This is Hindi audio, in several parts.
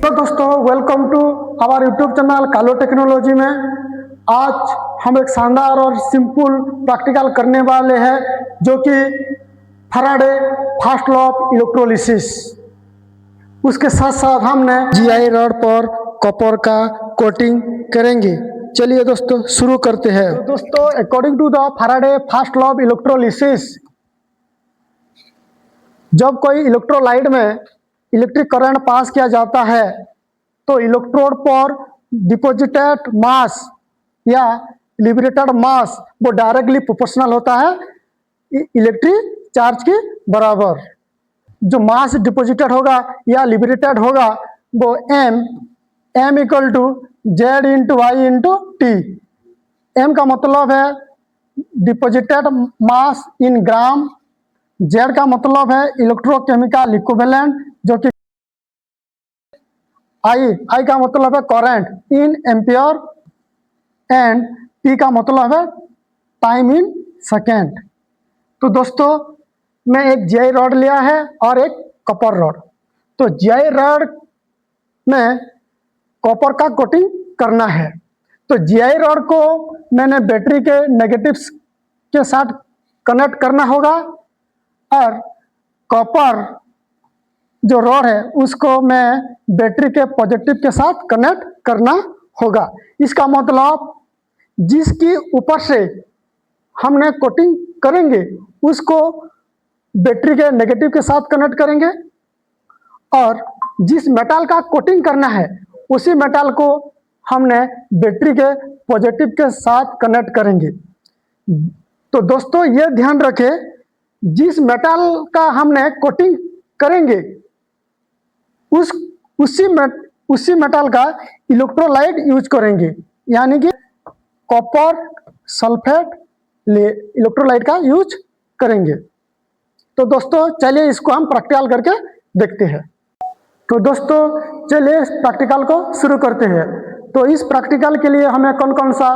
हेलो दोस्तों, welcome to our YouTube channel कालो टेक्नोलॉजी में। आज हम एक शानदार और सिंपल प्रैक्टिकल करने वाले हैं जो कि Faraday first law of electrolysis. उसके साथ साथ हमने जीआई रॉड पर कॉपर का कोटिंग करेंगे। चलिए दोस्तों शुरू करते हैं। तो दोस्तों, according to the Faraday first law of electrolysis, जब कोई इलेक्ट्रोलाइट में इलेक्ट्रिक करंट पास किया जाता है तो इलेक्ट्रोड पर डिपॉजिटेड मास या लिबरेटेड मास वो डायरेक्टली प्रोपोर्शनल होता है इलेक्ट्रिक चार्ज के बराबर। जो मास डिपॉजिटेड होगा या लिबरेटेड होगा वो m equal to Z into Y into T. m का मतलब है डिपॉजिटेड मास इन ग्राम, Z का मतलब है इलेक्ट्रोकेमिकल इक्विवेलेंट जो कि I का मतलब है current in ampere and T का मतलब है टाइम इन सेकेंड। तो दोस्तों, मैं एक जीआई रॉड लिया है और एक कॉपर रॉड। तो जीआई रॉड में कॉपर का कोटिंग करना है। तो जीआई रॉड को मैंने बैटरी के नेगेटिव्स के साथ कनेक्ट करना होगा और कॉपर जो रॉड है उसको मैं बैटरी के पॉजिटिव के साथ कनेक्ट करना होगा। इसका मतलब जिसकी ऊपर से हमने कोटिंग करेंगे उसको बैटरी के नेगेटिव के साथ कनेक्ट करेंगे और जिस मेटल का कोटिंग करना है उसी मेटल को हमने बैटरी के पॉजिटिव के साथ कनेक्ट करेंगे। तो दोस्तों, ये ध्यान रखें, जिस मेटल का हमने कोटिंग करेंगे उसी मेटल का इलेक्ट्रोलाइट यूज करेंगे, यानी कि कॉपर सल्फेट इलेक्ट्रोलाइट का यूज करेंगे। तो दोस्तों चलिए इसको हम प्रैक्टिकल करके देखते हैं। तो दोस्तों चलिए प्रैक्टिकल को शुरू करते हैं। तो इस प्रैक्टिकल के लिए हमें कौन कौन सा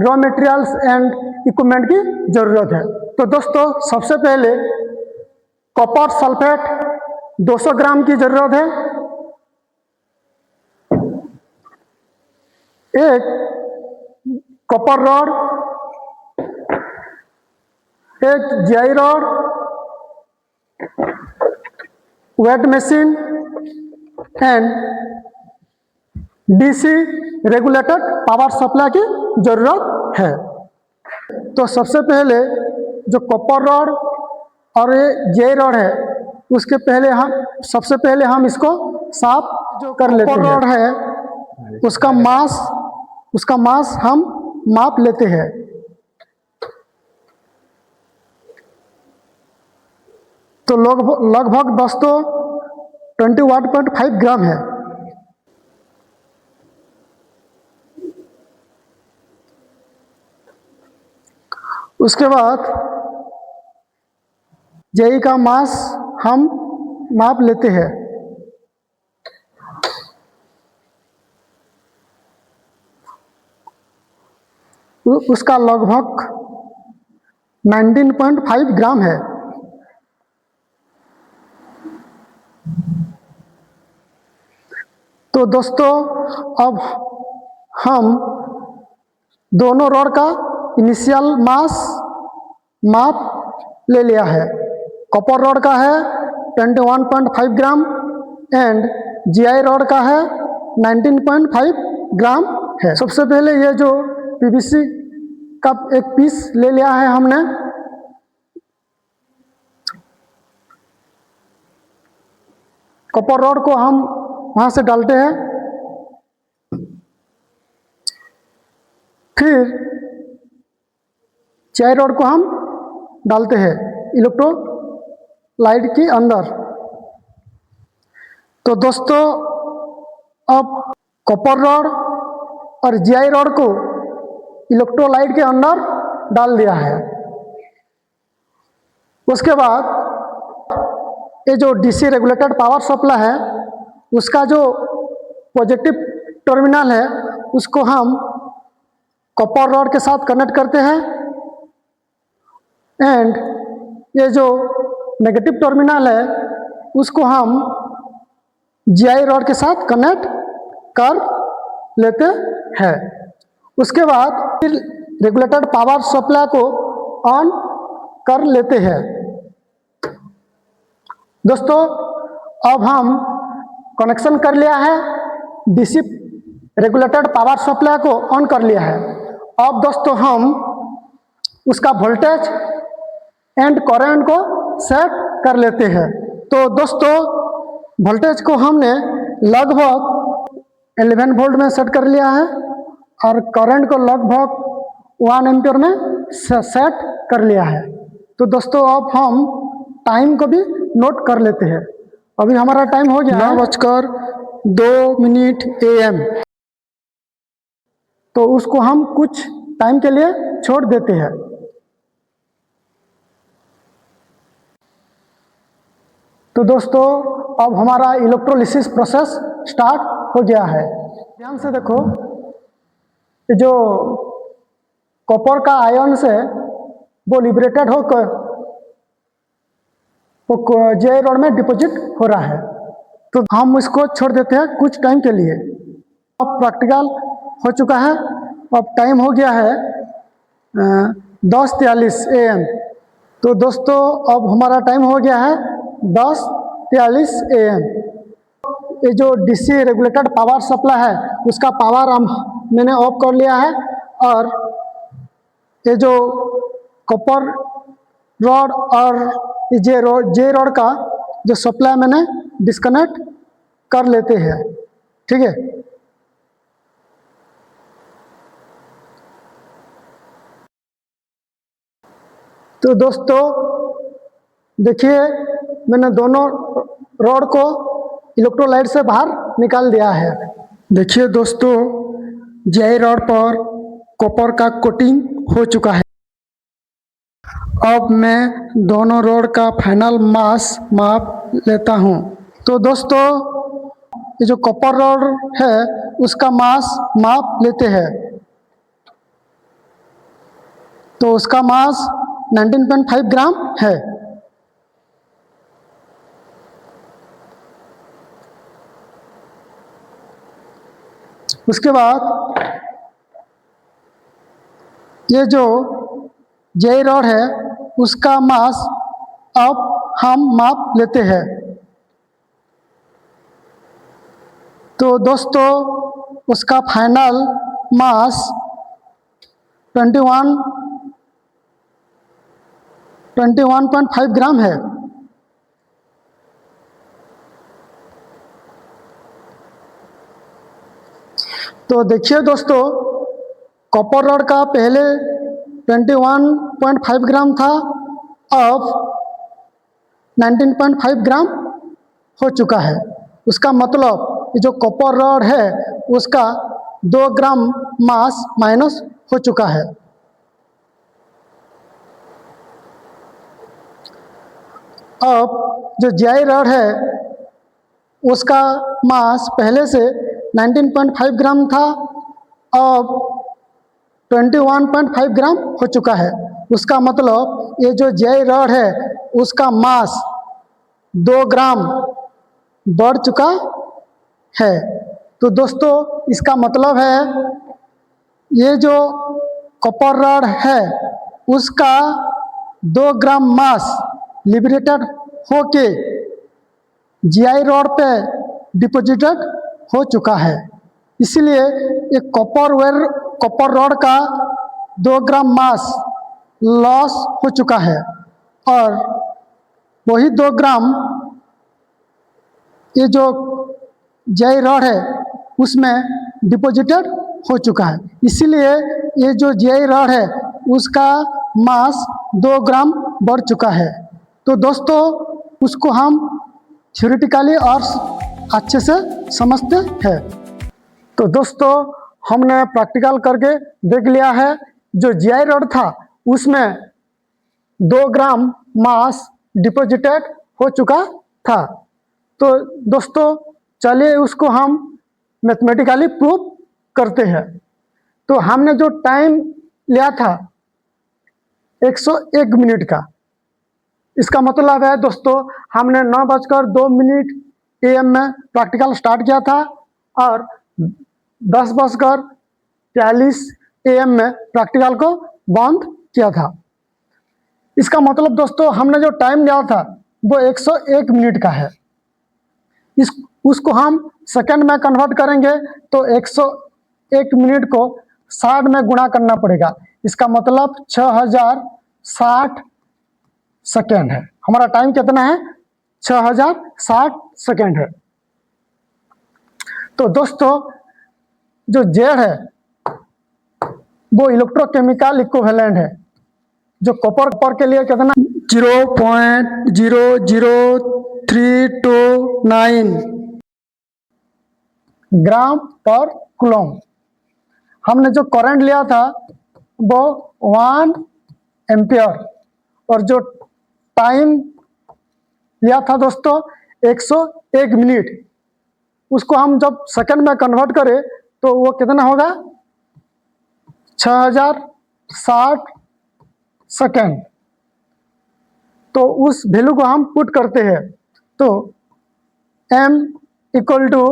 रॉ मटेरियल्स एंड इक्विपमेंट की जरूरत है। तो दोस्तों सबसे पहले कॉपर सल्फेट 200 ग्राम की जरूरत है, एक कॉपर रॉड, एक GI rod, weight machine and DC regulated power supply की जरूरत है। तो सबसे पहले जो कॉपर रॉड और ये जीआई रॉड है उसके पहले सबसे पहले हम इसको साफ जो कर लेते हैं। कॉपर रॉड है उसका मास हम माप लेते हैं। तो लगभग दोस्तों 21.5 ग्राम है। उसके बाद जेई का मास हम माप लेते हैं। उसका लगभग 19.5 ग्राम है। तो दोस्तों अब हम दोनों रॉड का इनिशियल मास माप ले लिया है। कॉपर रॉड का है 21.5 ग्राम एंड जीआई रॉड का है 19.5 ग्राम है। सबसे पहले ये जो पीवीसी का एक पीस ले लिया है हमने, कॉपर रॉड को हम वहां से डालते हैं। फिर जीआई रॉड को हम डालते हैं इलेक्ट्रोलाइट के अंदर। तो दोस्तों अब कॉपर रॉड और जीआई रॉड को इलेक्ट्रोलाइट के अंदर डाल दिया है। उसके बाद ये जो डीसी रेगुलेटेड पावर सप्लाई है उसका जो पॉजिटिव टर्मिनल है उसको हम कॉपर रॉड के साथ कनेक्ट करते हैं एंड ये जो नेगेटिव टर्मिनल है उसको हम जीआई रॉड के साथ कनेक्ट कर लेते हैं। उसके बाद फिर रेगुलेटेड पावर सप्लाई को ऑन कर लेते हैं। दोस्तों अब हम कनेक्शन कर लिया है, डीसी रेगुलेटेड पावर सप्लाई को ऑन कर लिया है। अब दोस्तों हम उसका वोल्टेज एंड करंट को सेट कर लेते हैं। तो दोस्तों वोल्टेज को हमने लगभग 11 वोल्ट में सेट कर लिया है और करंट को लगभग 1 एम्पियर में सेट कर लिया है। तो दोस्तों अब हम टाइम को भी नोट कर लेते हैं। अभी हमारा टाइम हो गया 9:02 AM। तो उसको हम कुछ टाइम के लिए छोड़ देते हैं। तो दोस्तों अब हमारा इलेक्ट्रोलिसिस प्रोसेस स्टार्ट हो गया है। ध्यान से देखो, जो कॉपर का आयन से वो लिबरेटेड होकर जीआई रॉड में डिपॉजिट हो रहा है। तो हम इसको छोड़ देते हैं कुछ टाइम के लिए। अब प्रैक्टिकल हो चुका है। अब टाइम हो गया है 10:43 AM। तो दोस्तों अब हमारा टाइम हो गया है 10:43 AM। ये जो डीसी रेगुलेटेड पावर सप्लाई है उसका पावर मैंने ऑफ कर लिया है और ये जो कॉपर रॉड और जे रॉड का जो सप्लाई मैंने डिस्कनेक्ट कर लेते हैं। ठीक है। तो दोस्तों देखिए मैंने दोनों रॉड को इलेक्ट्रोलाइट से बाहर निकाल दिया है। देखिए दोस्तों जीआई रॉड पर कॉपर का कोटिंग हो चुका है। अब मैं दोनों रॉड का फाइनल मास माप लेता हूं। तो दोस्तों ये जो कॉपर रॉड है उसका मास माप लेते हैं। तो उसका मास 19.5 ग्राम है। उसके बाद ये जो जीआई रॉड है उसका मास अब हम माप लेते हैं। तो दोस्तों उसका फाइनल मास 21.5 ग्राम है। तो देखिए दोस्तों कॉपर रॉड का पहले 21.5 ग्राम था, अब 19.5 ग्राम हो चुका है। उसका मतलब ये जो कॉपर रॉड है उसका 2 ग्राम मास माइनस हो चुका है। अब जो जीआई रॉड है उसका मास पहले से 19.5 ग्राम था, अब 21.5 ग्राम हो चुका है। उसका मतलब ये जो जीआई रॉड है उसका मास 2 ग्राम बढ़ चुका है। तो दोस्तों इसका मतलब है ये जो कॉपर रॉड है उसका 2 ग्राम मास लिबरेटेड होके जीआई रॉड पे डिपॉजिटेड हो चुका है। इसलिए एक कॉपर रॉड का 2 ग्राम मास लॉस हो चुका है और वही 2 ग्राम ये जो जीआई रॉड है उसमें डिपॉजिटेड हो चुका है। इसीलिए ये जो जीआई रॉड है उसका मास 2 ग्राम बढ़ चुका है। तो दोस्तों उसको हम थ्योरेटिकली और अच्छे से समझते हैं। तो दोस्तों हमने प्रैक्टिकल करके देख लिया है। जो जीआई रॉड था उसमें 2 ग्राम मास डिपॉजिटेड हो चुका था। तो दोस्तों चलिए उसको हम मैथमेटिकली प्रूव करते हैं। तो हमने जो टाइम लिया था 101 मिनट का, इसका मतलब है दोस्तों हमने 9:02 AM में प्रैक्टिकल स्टार्ट किया था और 10:42 AM में प्रैक्टिकल को बंद किया था। इसका मतलब दोस्तों हमने जो टाइम लिया था वो 101 मिनट का है। उसको हम सेकंड में कन्वर्ट करेंगे तो 101 मिनट को 60 में गुणा करना पड़ेगा। इसका मतलब 6060 सेकेंड है। हमारा टाइम कितना है? 6060 सेकेंड है। तो दोस्तों जो Z है वो इलेक्ट्रोकेमिकल इक्विवेलेंट है, जो कॉपर के लिए कितना 0.00329 ग्राम पर कूलम। हमने जो करंट लिया था वो 1 एम्पियर और जो टाइम लिया था दोस्तों 101 मिनट, उसको हम जब सेकंड में कन्वर्ट करें तो वो कितना होगा? 6060 सेकेंड। तो उस वैल्यू को हम पुट करते हैं तो M इक्वल टू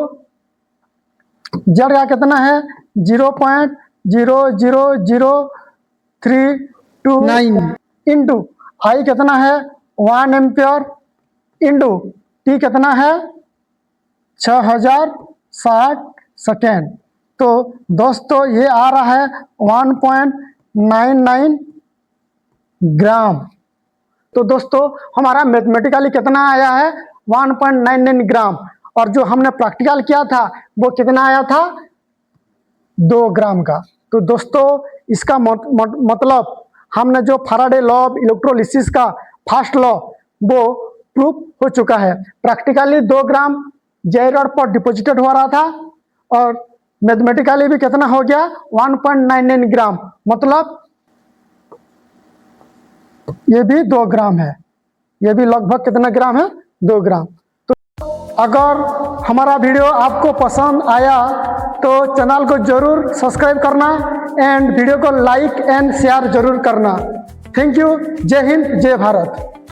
Z का कितना है? 0.00039 इंटू I कितना है? 1 एम्पियर इंटू T कितना है? 6060 सेकेंड। तो दोस्तों ये आ रहा है 1.99 ग्राम। तो दोस्तों हमारा मैथमेटिकली कितना आया है? 1.99 ग्राम। और जो हमने प्रैक्टिकल किया था वो कितना आया था? 2 ग्राम का। तो दोस्तों इसका मतलब हमने जो फैराडे लॉ ऑफ इलेक्ट्रोलिसिस का फर्स्ट लॉ वो प्रूफ हो चुका है। प्रैक्टिकली 2 ग्राम J रॉड पर डिपॉजिटेड हो रहा था और मैथमेटिकली भी कितना हो गया? 1.99 ग्राम। मतलब ये भी 2 ग्राम है। ये भी लगभग कितना ग्राम है? 2 ग्राम। तो अगर हमारा वीडियो आपको पसंद आया तो चैनल को जरूर सब्सक्राइब करना एंड वीडियो को लाइक एंड शेयर जरूर करना। Thank you. जय हिंद, जय भारत।